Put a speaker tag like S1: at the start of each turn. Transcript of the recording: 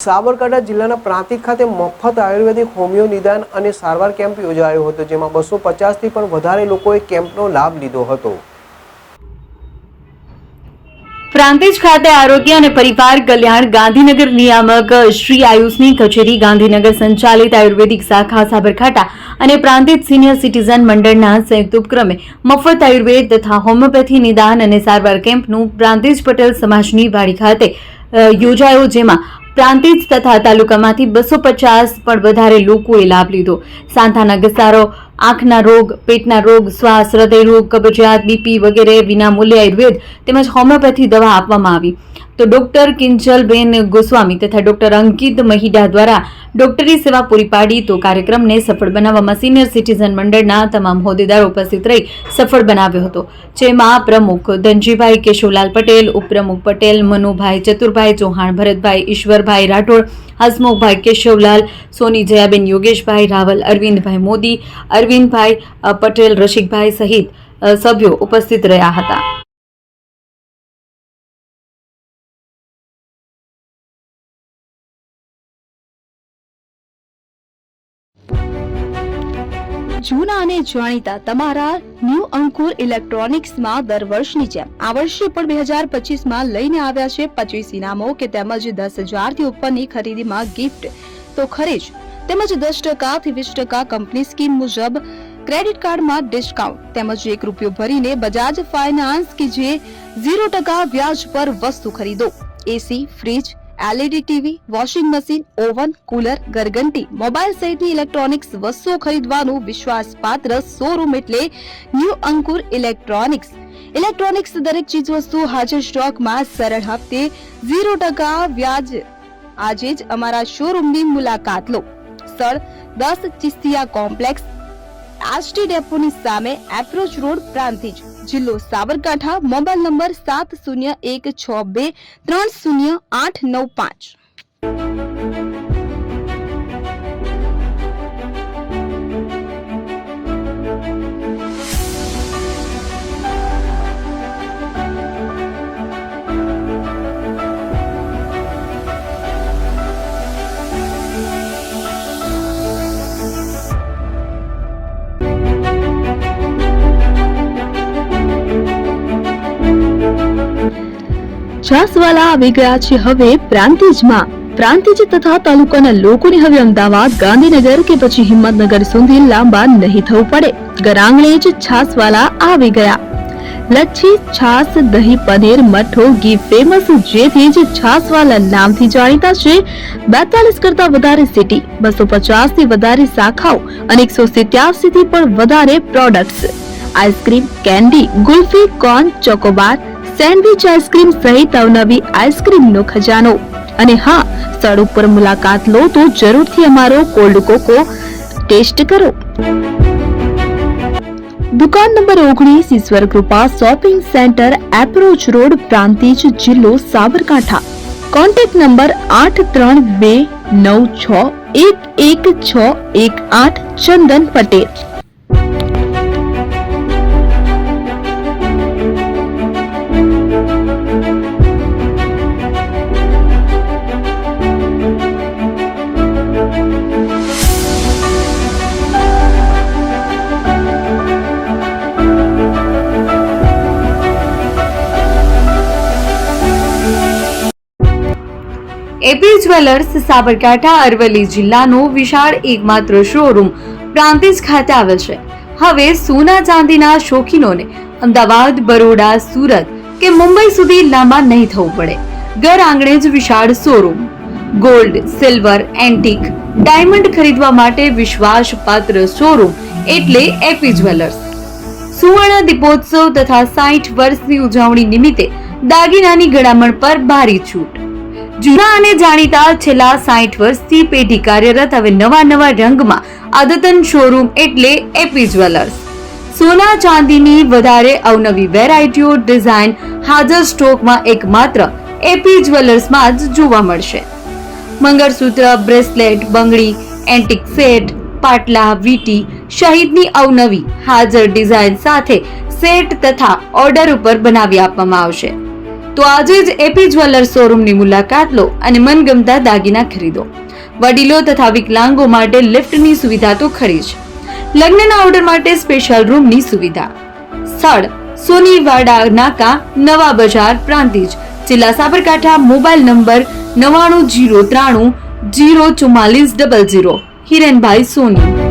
S1: સાબરકાંઠા જિલ્લાના પ્રાંતિજ ખાતે મફત આયુર્વેદિક હોમિયો નિદાન અને સારવાર કેમ્પ યોજાયો હતો, જેમાં 250થી પણ વધારે લોકોએ કેમ્પનો લાભ લીધો હતો।
S2: પ્રાંતિજ ખાતે આરોગ્ય અને પરિવાર કલ્યાણ ગાંધીનગર નિયામક શ્રી આયુષની કચેરી, ગાંધીનગર સંચાલિત આયુર્વેદિક શાખા સાબરકાંઠા અને પ્રાંતિજ સિનિયર સિટીઝન મંડળના સંયુક્ત ઉપક્રમે મફત આયુર્વેદ તથા હોમિયોપેથી નિદાન અને સારવાર કેમ્પનું પ્રાંતિજ પટેલ સમાજની વાડી ખાતે યોજાયો, જેમાં પ્રાંતિજ તથા તાલુકામાંથી 250 પણ વધારે લોકોએ લાભ લીધો। સાંધાના ઘસારો, આંખના રોગ, પેટના રોગ, શ્વાસ, હૃદય રોગ, કબજિયાત, બીપી વગેરે વિનામૂલ્યે આયુર્વેદ તેમજ હોમિયોપેથી દવા આપવામાં આવી। તો ડોક્ટર કિંજલબેન ગોસ્વામી તથા ડોક્ટર અંકિત મહિડા દ્વારા ડોક્ટરી સેવા પૂરી પાડી। તો કાર્યક્રમને સફળ બનાવવામાં સિનિયર સિટીઝન મંડળના તમામ હોદ્દેદારો ઉપસ્થિત રહી સફળ બનાવ્યો હતો, જેમાં પ્રમુખ ધનજીભાઈ કેશવલાલ પટેલ, ઉપપ્રમુખ પટેલ મનુભાઈ, ચતુરભાઈ ચૌહાણ, ભરતભાઈ, ઈશ્વરભાઈ રાઠોડ, હસમુખભાઈ કેશવલાલ, સોની જયાબેન, યોગેશભાઈ રાવલ, અરવિંદભાઈ મોદી, અરવિંદભાઈ પટેલ, રસિકભાઈ સહિત સભ્યો ઉપસ્થિત રહ્યા હતા।
S3: જૂના અને જાણીતા તમારા ન્યૂ અંકુર ઇલેક્ટ્રોનિક્સમાં દર વર્ષની જેમ આ વર્ષે પણ 2025માં લઈને આવ્યા છે 25 ઇનામો કે તેમજ 10,000 થી ઉપરની ખરીદીમાં ગિફ્ટ તો ખરી જ, તેમજ 10% થી 20% કંપની સ્કીમ મુજબ ક્રેડિટ કાર્ડમાં ડિસ્કાઉન્ટ તેમજ ₹1 ભરીને બજાજ ફાઇનાન્સ કે જે 0% વ્યાજ પર વસ્તુ ખરીદો। AC, fridge, LED TV, washing machine, oven, cooler, ગરગંટી, મોબાઈલ સહિતની ઇલેક્ટ્રોનિક્સ વસ્તુઓ ખરીદવાનું વિશ્વાસપાત્ર શોરૂમ એટલે ન્યૂ અંકુર ઇલેક્ટ્રોનિક્સ। ઇલેક્ટ્રોનિક્સ દરેક ચીજ વસ્તુ હાજર સ્ટોકમાં, સરળ હપ્તે, 0% વ્યાજ। આજે જ અમારા શોરૂમની મુલાકાત લો। સ્થળ 10 ચિસ્તિયા કોમ્પ્લેક્સ, આરટી ડેપોની સામે, એપ્રોચ રોડ, પ્રાંતિજ, જિલ્લો સાબરકાંઠા। Mobile number 7016230895। છાસવાલા આવી ગયા છે હવે પ્રાંતિજમાં। પ્રાંતિજ તથા તાલુકાના લોકોને હવે અમદાવાદ, ગાંધીનગર કે પછી હિંમતનગર સુધી લાંબા નહીં થવું પડે। ઘર જ છાસવાલા આવી ગયા। લચ્છી, છાસ, દહીં, પનીર, મઠો, ઘી ફેમસ, જેથી જ છાસવાલા નામથી જાણીતા છે। 42 કરતા વધારે સિટી, 250 થી વધારે શાખાઓ અને 187 થી પણ વધારે products. Ice cream, candy, kulfi, corn, Chocobar, sandwich ice cream સહિત અવનવી આઈસ્ક્રીમનો ખજાનો। અને હા, સ્થળ ઉપર મુલાકાત લો તો જરૂરથી અમારો કોલ્ડ કોકો ટેસ્ટ કરો। દુકાન number 19, Ishwar Krupa shopping centre, approach road, Prantij, જિલ્લો Sabarkantha. Contact number 8329611618 Chandan Patel.
S2: AP jewellers Sabarkantha Aravalli જિલ્લાનો વિશાળ એકમાત્ર શોરૂમ પ્રાંતિજ ખાતે આવેલ છે। હવે સોના ચાંદીના શોખીનોને અમદાવાદ, બરોડા, સુરત કે મુંબઈ સુધી લાંબા નહીં થવું પડે। ઘર આંગણે જ વિશાળ showroom. Gold, silver, antique, diamond ખરીદવા માટે વિશ્વાસપાત્ર શોરૂમ એટલે એપી જ્વેલર્સ। સુવર્ણ દીપોત્સવ તથા 60 વર્ષની ઉજવણી નિમિત્તે દાગીનાની ગળામણ પર ભારી છૂટ। જૂના અને જાણીતા છેલ્લા 60 વર્ષથી પેઢી કાર્યરત હવે નવા રંગમાં અદ્યતન શોરૂમ એટલે એપી જ્વેલર્સ। સોના ચાંદીની વધારે અવનવી વેરાયટીઓ, ડિઝાઇન હાજર સ્ટોકમાં એકમાત્ર એપી જ્વેલર્સમાં જ જોવા મળશે। મંગળસૂત્ર, બ્રેસલેટ, બંગડી, એન્ટિક સેટ, પાટલા, વીટી સહિતની અવનવી હાજર ડિઝાઇન સાથે સેટ તથા ઓર્ડર ઉપર બનાવી આપવામાં આવશે। તો આજે જ એપી જ્વેલર્સ શોરૂમની મુલાકાત લો અને મનગમતા દાગીના ખરીદો. વડીલો તથા વિકલાંગો માટે લિફ્ટની સુવિધા તો ખરી જ. લગ્નના ઓર્ડર માટે સ્પેશિયલ રૂમની સુવિધા. સ્થળ સોનીવાડા નાકા, નવા બજાર, પ્રાંતિજ, જિલ્લા સાબરકાંઠા. Mobile number 9903304400. હિરેનભાઈ સોની.